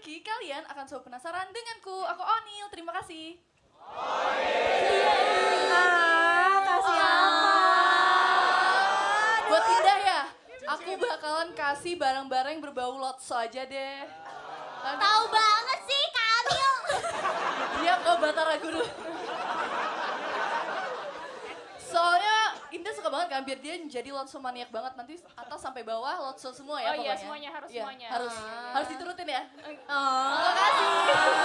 Rizky, kalian akan selalu penasaran denganku. Aku Onil, terima kasih. Kasih apa? Buat Indah ya, aku bakalan kasih barang-barang yang berbau lotso aja deh. Tahu banget sih, Kak Amil. Iya kok Batara Guru. Soalnya Indah suka banget kan, biar dia jadi lotso maniak banget. Nanti atas sampai bawah lotso semua ya Oh iya, pokoknya. semuanya, harus Iya, semuanya. Harus diturutin ya. Oh. Makasih.